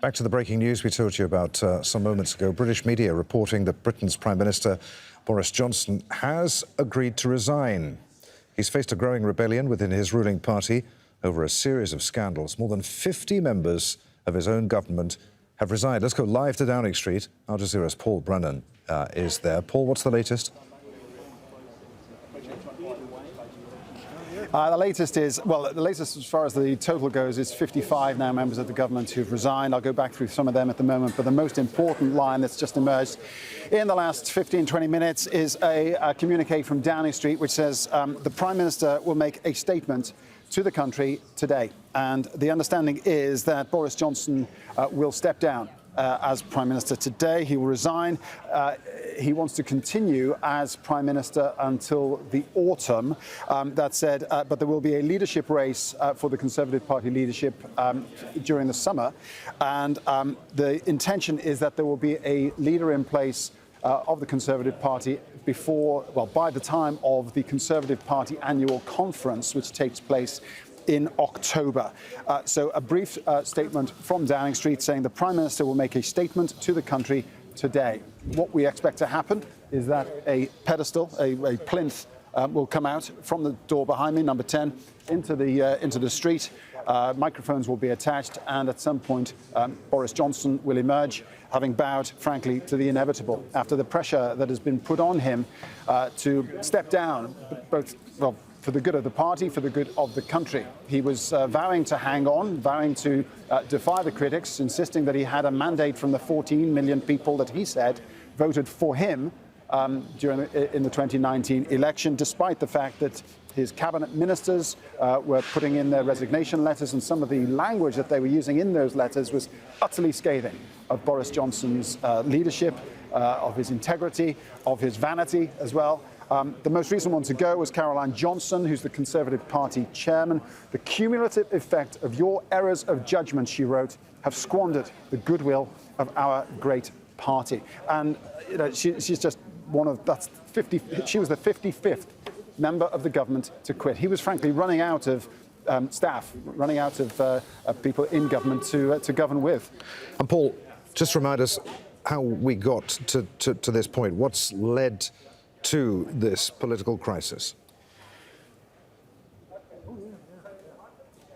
Back to the breaking news we told you about some moments ago. British media reporting that Britain's Prime Minister Boris Johnson has agreed to resign. He's faced a growing rebellion within his ruling party over a series of scandals. More than 50 members of his own government have resigned. Let's go live to Downing Street. Al Jazeera's Paul Brennan is there. Paul, what's the latest? The latest as far as the total goes is 55 now members of the government who've resigned. I'll go back through some of them at the moment, but the most important line that's just emerged in the last 15-20 minutes is a communique from Downing Street which says the Prime Minister will make a statement to the country today. And the understanding is that Boris Johnson will step down as Prime Minister today. He will resign. He wants to continue as Prime Minister until the autumn. That said, but there will be a leadership race for the Conservative Party leadership during the summer. And the intention is that there will be a leader in place of the Conservative Party by the time of the Conservative Party annual conference, which takes place in October. So a brief statement from Downing Street saying the Prime Minister will make a statement to the country today. What we expect to happen is that a pedestal, a plinth, will come out from the door behind me, number 10, into the street. Microphones will be attached, and at some point Boris Johnson will emerge, having bowed, frankly, to the inevitable after the pressure that has been put on him to step down, for the good of the party, for the good of the country. He was vowing to hang on, vowing to defy the critics, insisting that he had a mandate from the 14 million people that he said voted for him in the 2019 election, despite the fact that his cabinet ministers were putting in their resignation letters, and some of the language that they were using in those letters was utterly scathing of Boris Johnson's leadership, of his integrity, of his vanity as well. The most recent one to go was Caroline Johnson, who's the Conservative Party chairman. The cumulative effect of your errors of judgment, she wrote, have squandered the goodwill of our great party. And she's just she was the 55th member of the government to quit. He was frankly running out of staff, running out of people in government to govern with. And Paul, just remind us how we got to this point. What's led to this political crisis?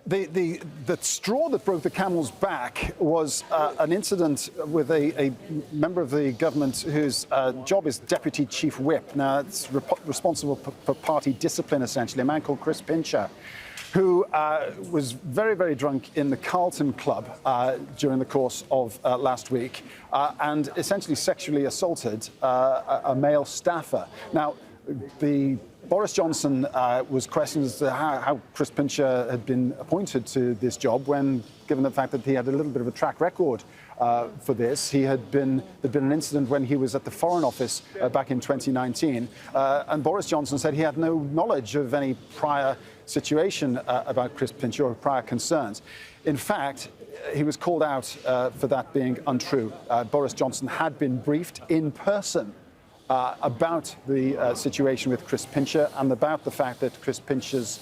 The straw that broke the camel's back was an incident with a member of the government whose job is Deputy Chief Whip. Now, it's responsible for party discipline, essentially, a man called Chris Pincher, who was very, very drunk in the Carlton Club during the course of last week and essentially sexually assaulted a male staffer. Now, Boris Johnson was questioned as to how Chris Pincher had been appointed to this job when, given the fact that he had a little bit of a track record for this. There'd been an incident when he was at the Foreign Office back in 2019, and Boris Johnson said he had no knowledge of any prior situation about Chris Pincher or prior concerns. In fact, he was called out for that being untrue. Boris Johnson had been briefed in person about the situation with Chris Pincher and about the fact that Chris Pincher's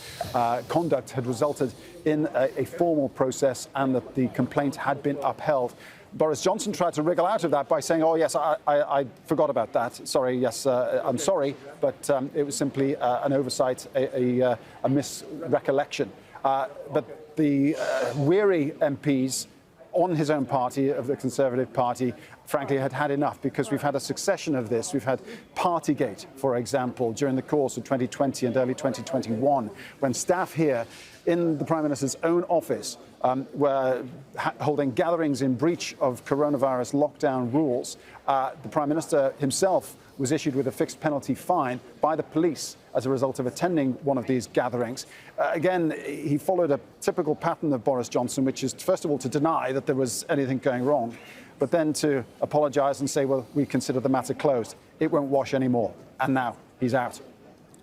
conduct had resulted in a formal process and that the complaint had been upheld. Boris Johnson tried to wriggle out of that by saying, oh, yes, I forgot about that. Sorry, yes, I'm sorry, but it was simply an oversight, a misrecollection. But the weary MPs on his own party, of the Conservative Party, frankly, had had enough, because we've had a succession of this. We've had Partygate, for example, during the course of 2020 and early 2021, when staff here in the Prime Minister's own office were holding gatherings in breach of coronavirus lockdown rules. The Prime Minister himself was issued with a fixed penalty fine by the police as a result of attending one of these gatherings. Again, he followed a typical pattern of Boris Johnson, which is, first of all, to deny that there was anything going wrong, but then to apologise and say, well, we consider the matter closed. It won't wash anymore. And now he's out.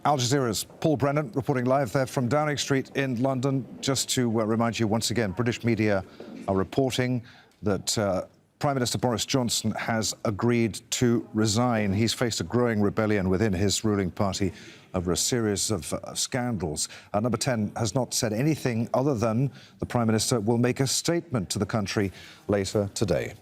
Al Jazeera's Paul Brennan reporting live there from Downing Street in London. Just to remind you once again, British media are reporting that Prime Minister Boris Johnson has agreed to resign. He's faced a growing rebellion within his ruling party over a series of scandals. Number 10 has not said anything other than the Prime Minister will make a statement to the country later today.